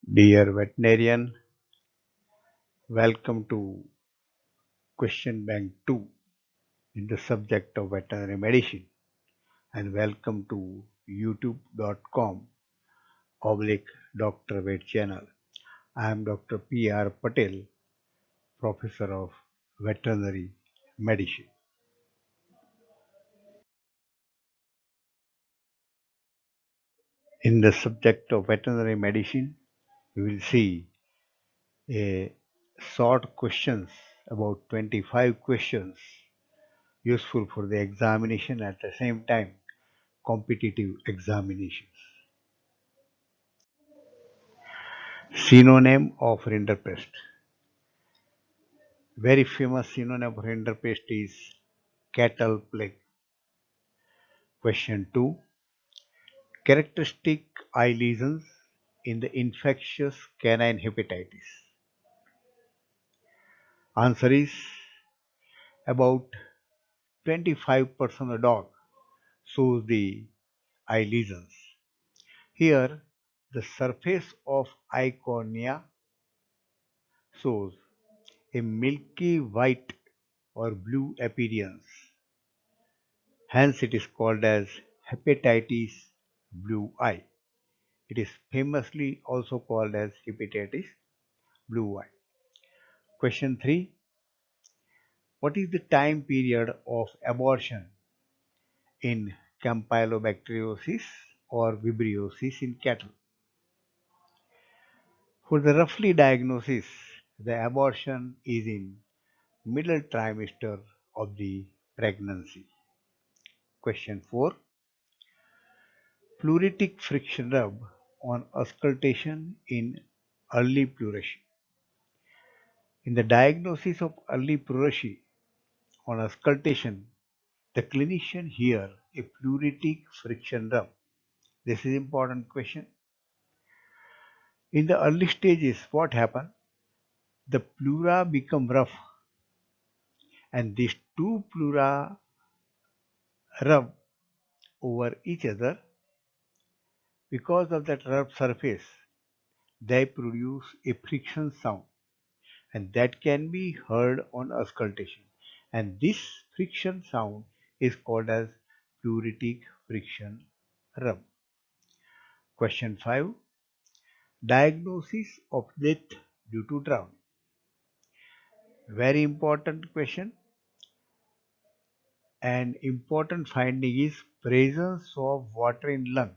Dear veterinarian, welcome to Question Bank 2 in the subject of veterinary medicine, and welcome to youtube.com oblique Dr. Vet channel. I am Dr. P.R. Patel, Professor of Veterinary Medicine. In the subject of veterinary medicine, we will see a short questions, about 25 questions, useful for the examination at the same time competitive examinations. Synonym of rinderpest. Very famous synonym of rinderpest is cattle plague. Question 2. Characteristic eye lesions in the infectious canine hepatitis. Answer is about 25% of dog shows the eye lesions. Here, the surface of eye cornea shows a milky white or blue appearance. Hence, it is called as hepatitis blue eye. It is famously also called as hepatitis blue eye. Question 3. What is the time period of abortion in Campylobacteriosis or Vibriosis in cattle? For the roughly diagnosis, the abortion is in middle trimester of the pregnancy. Question 4. Pleuritic friction rub on auscultation in early pleurisy. In the diagnosis of early pleurisy on auscultation, the clinician hear a pleuritic friction rub. This is important question. In the early stages, what happens? The pleura become rough, and these two pleura rub over each other. Because of that rough surface, they produce a friction sound, and that can be heard on auscultation. And this friction sound is called as pleuritic friction rub. Question 5. Diagnosis of death due to drowning. Very important question. An important finding is presence of water in lung.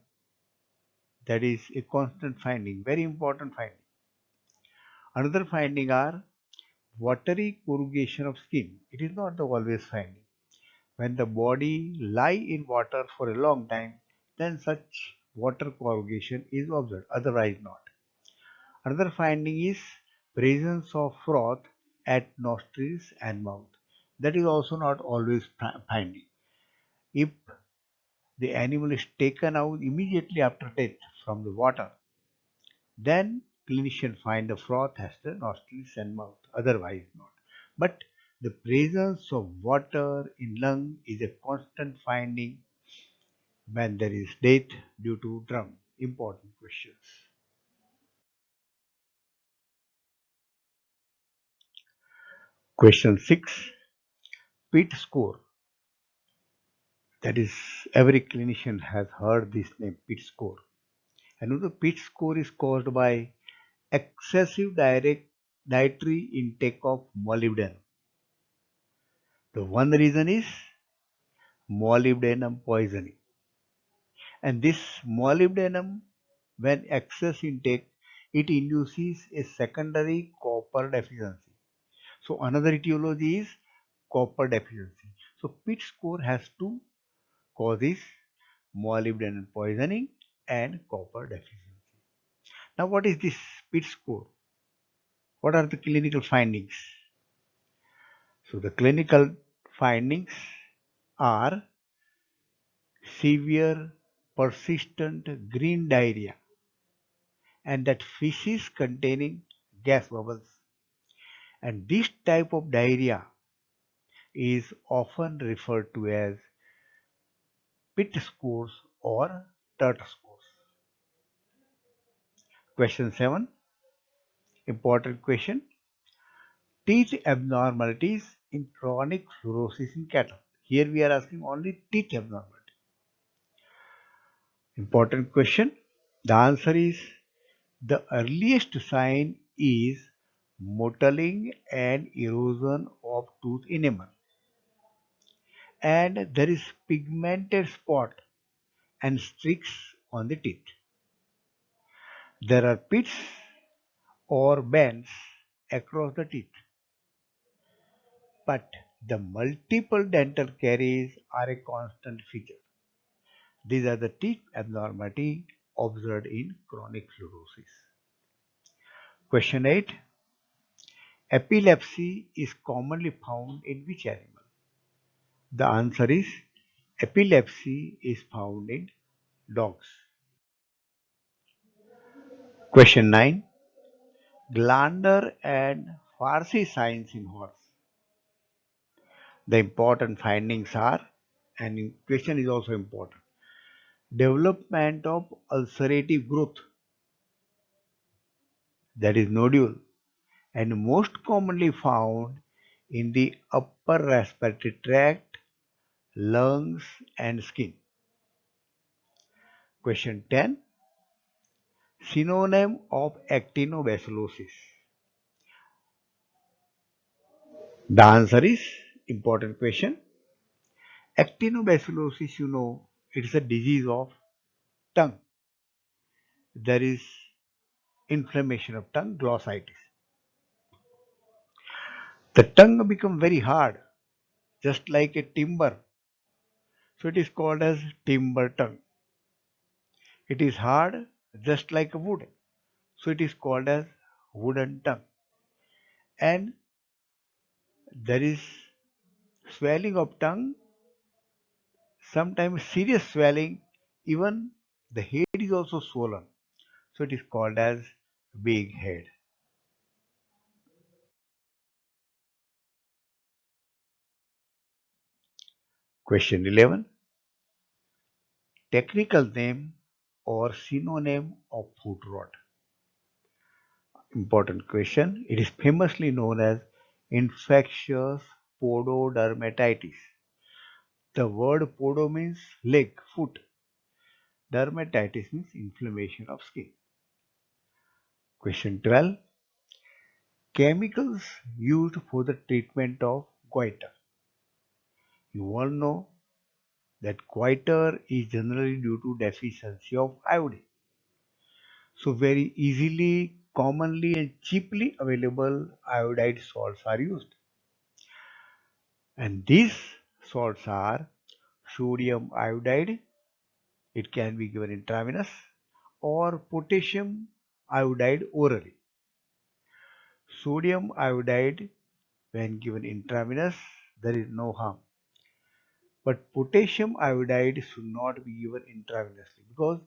That is a constant finding, very important finding. Another finding are watery corrugation of skin. It is not the always finding. When the body lie in water for a long time, then such water corrugation is observed, otherwise not. Another finding is presence of froth at nostrils and mouth. That is also not always finding. If the animal is taken out immediately after death from the water, then clinician find the froth has the nostrils and mouth, otherwise not. But the presence of water in lung is a constant finding when there is death due to drowning. Important questions. Question 6. PIT score. That is, every clinician has heard this name, PIT score. And the PIT score is caused by excessive dietary intake of molybdenum. The one reason is molybdenum poisoning. And this molybdenum, when excess intake, it induces a secondary copper deficiency. So another etiology is copper deficiency. So PIT score has two causes: molybdenum poisoning and copper deficiency. Now what is this PIT score? What are the clinical findings? So the clinical findings are severe persistent green diarrhea, and that feces containing gas bubbles. And this type of diarrhea is often referred to as PIT scores or TERT scores. Question 7. Important question. Teeth abnormalities in chronic fluorosis in cattle. Here we are asking only teeth abnormality. Important question. The answer is the earliest sign is mottling and erosion of tooth enamel, and there is pigmented spot and streaks on the teeth. There are pits or bends across the teeth, but the multiple dental caries are a constant feature. These are the teeth abnormality observed in chronic fluorosis. Question 8. Epilepsy is commonly found in which animal? The answer is epilepsy is found in dogs. Question 9. Glandar and Farsi signs in horse. The important findings are, and question is also important, development of ulcerative growth, that is nodule, and most commonly found in the upper respiratory tract, lungs, and skin. Question 10. Synonym of actinobacillosis. The answer is, important question, actinobacillosis, it is a disease of tongue. There is inflammation of tongue, glossitis. The tongue becomes very hard, just like a timber. So it is called as timber tongue. It is hard, just like a wood. So it is called as wooden tongue. And there is swelling of tongue, sometimes serious swelling, even the head is also swollen. So it is called as big head. Question 11. Technical name or synonym of foot rot. Important question. It is famously known as infectious pododermatitis. The word podo means leg, foot. Dermatitis means inflammation of skin. Question 12. Chemicals used for the treatment of goiter. You all know that goiter is generally due to deficiency of iodine. So very easily, commonly and cheaply available iodide salts are used. And these salts are sodium iodide, it can be given intravenous, or potassium iodide orally. Sodium iodide, when given intravenous, there is no harm. But potassium iodide should not be given intravenously because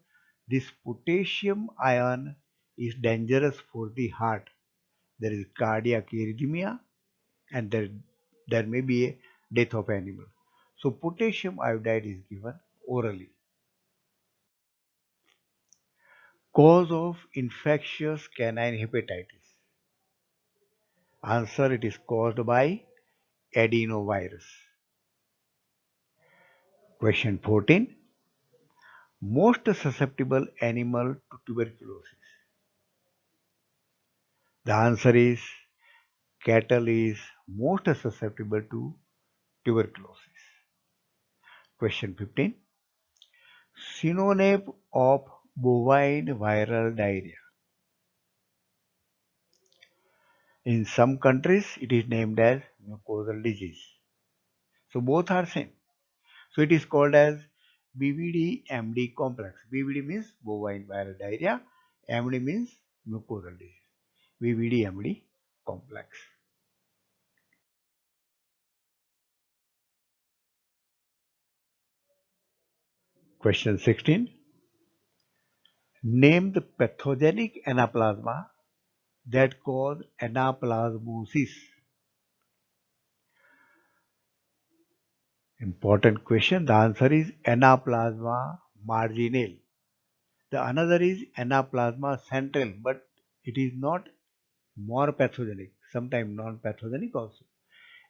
this potassium ion is dangerous for the heart. There is cardiac arrhythmia and there may be a death of animal. So potassium iodide is given orally. Cause of infectious canine hepatitis. Answer, it is caused by adenovirus. Question 14. Most susceptible animal to tuberculosis. The answer is cattle is most susceptible to tuberculosis. Question 15. Synonym of bovine viral diarrhea. In some countries, it is named as mucosal disease. So both are same. So it is called as BVD-MD complex. BVD means bovine viral diarrhea. MD means mucosal disease. BVD-MD complex. Question 16. Name the pathogenic anaplasma that cause anaplasmosis. Important question. The answer is Anaplasma marginale. The another is Anaplasma centrale, but it is not more pathogenic, sometimes non-pathogenic also.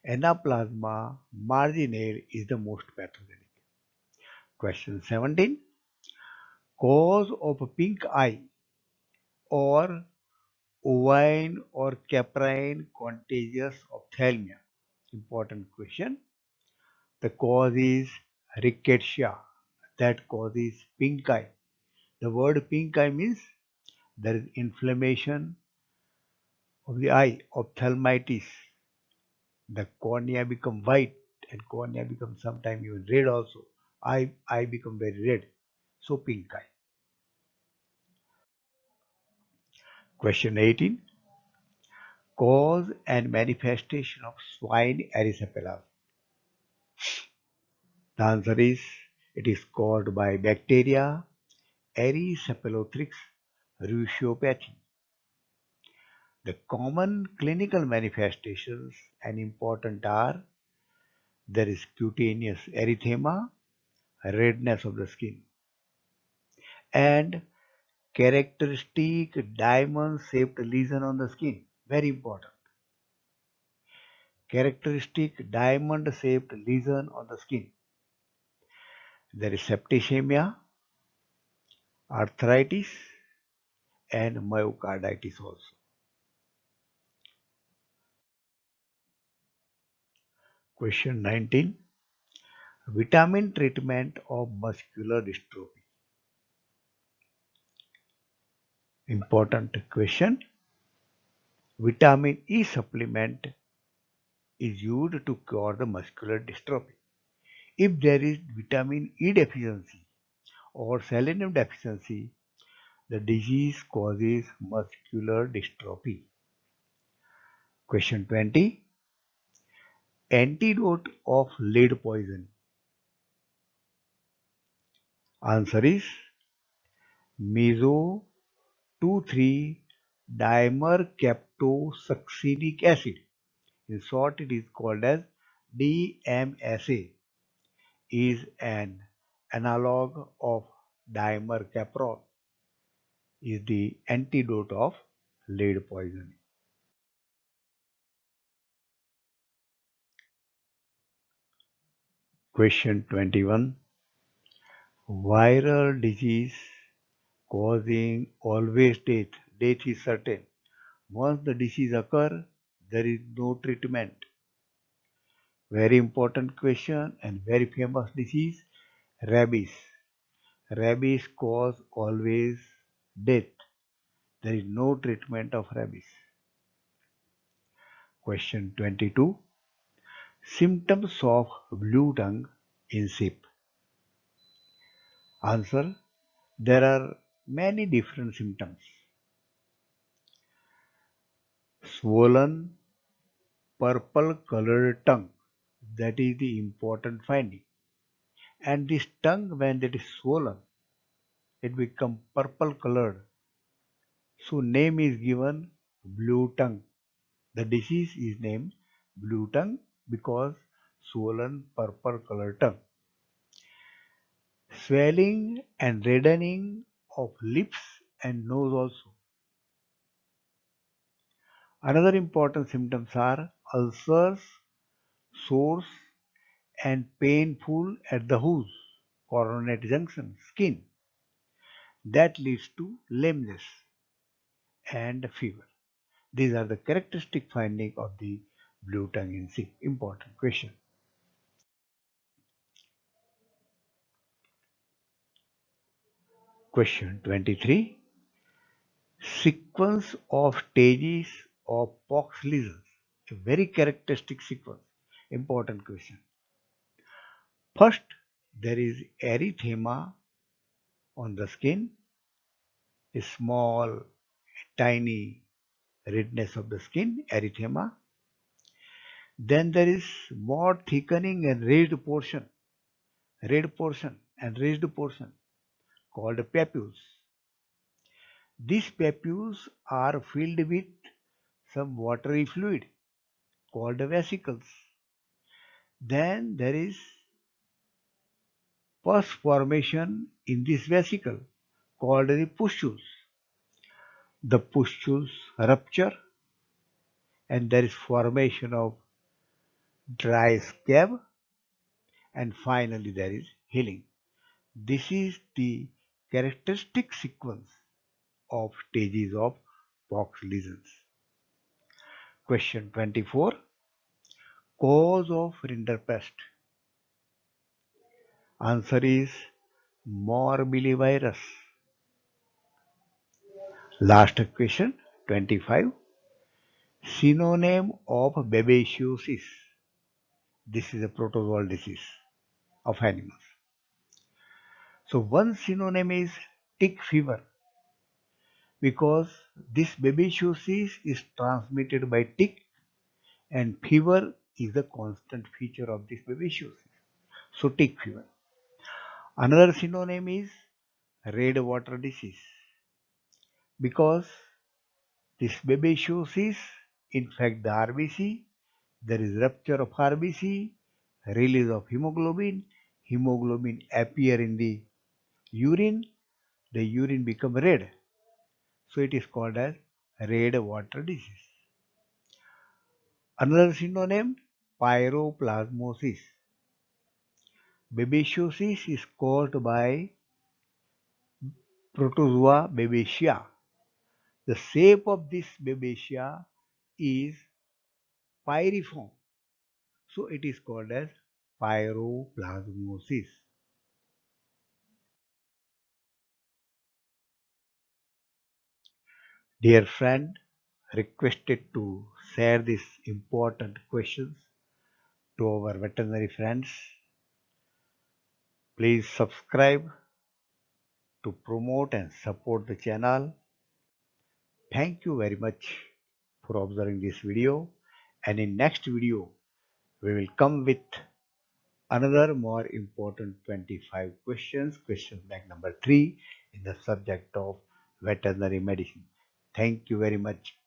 Anaplasma marginale is the most pathogenic. Question 17. Cause of pink eye or ovine or caprine contagious ophthalmia. Important question. The cause is rickettsia. That causes pink eye. The word pink eye means there is inflammation of the eye, ophthalmitis. The cornea become white and cornea become sometimes even red also. Eye become very red. So pink eye. Question 18. Cause and manifestation of swine erysipelas. The answer is it is caused by bacteria Erysipelotrix ruseopathy. The common clinical manifestations and important are there is cutaneous erythema, redness of the skin, and characteristic diamond-shaped lesion on the skin. Very important. Characteristic diamond-shaped lesion on the skin. There is septicemia, arthritis, and myocarditis also. Question 19. Vitamin treatment of muscular dystrophy. Important question. Vitamin E supplement is used to cure the muscular dystrophy. If there is vitamin E deficiency or selenium deficiency, the disease causes muscular dystrophy. Question 20. Antidote of lead poison. Answer is meso 2,3-dimercaptosuccinic acid. In short, it is called as DMSA. Is an analog of dimercaprol. Is the antidote of lead poisoning. Question 21. Viral disease causing always death. Death is certain. Once the disease occurs, there is no treatment. Very important question and very famous disease, rabies. Rabies cause always death. There is no treatment of rabies. Question 22. Symptoms of blue tongue in sheep. Answer. There are many different symptoms. Swollen purple colored tongue. That is the important finding. And this tongue, when it is swollen, it becomes purple colored. So name is given blue tongue. The disease is named blue tongue because swollen purple colored tongue. Swelling and reddening of lips and nose also. Another important symptoms are ulcers, sores, and painful at the hooves, coronate junction, skin. That leads to lameness and fever. These are the characteristic findings of the blue tongue in sheep. Important question. Question 23. Sequence of stages of pox lesions. A very characteristic sequence. Important question. First, there is erythema on the skin, a small, tiny redness of the skin, erythema. Then there is more thickening and red portion and raised portion called papules. These papules are filled with some watery fluid called vesicles. Then there is pus formation in this vesicle called the pustules. The pustules rupture and there is formation of dry scab, and finally there is healing. This is the characteristic sequence of stages of pox lesions. Question 24. Cause of rinderpest. Answer is morbillivirus. Last question 25. Synonym of babesiosis. This is a protozoal disease of animals. So one synonym is tick fever because this babesiosis is transmitted by tick and fever is a constant feature of this babesiosis. So tick fever. Another synonym is red water disease because this babesiosis infect the RBC, there is rupture of RBC, release of hemoglobin appear in the urine, the urine become red. So it is called as red water disease. Another synonym, pyroplasmosis. Babesiosis is caused by Protozoa babesia. The shape of this babesia is pyriform. So it is called as pyroplasmosis. Dear friend, requested to share these important questions to our veterinary friends. Please subscribe to promote and support the channel. Thank you very much for observing this video, and in next video we will come with another more important 25 questions, question bank number 3 in the subject of veterinary medicine. Thank you very much.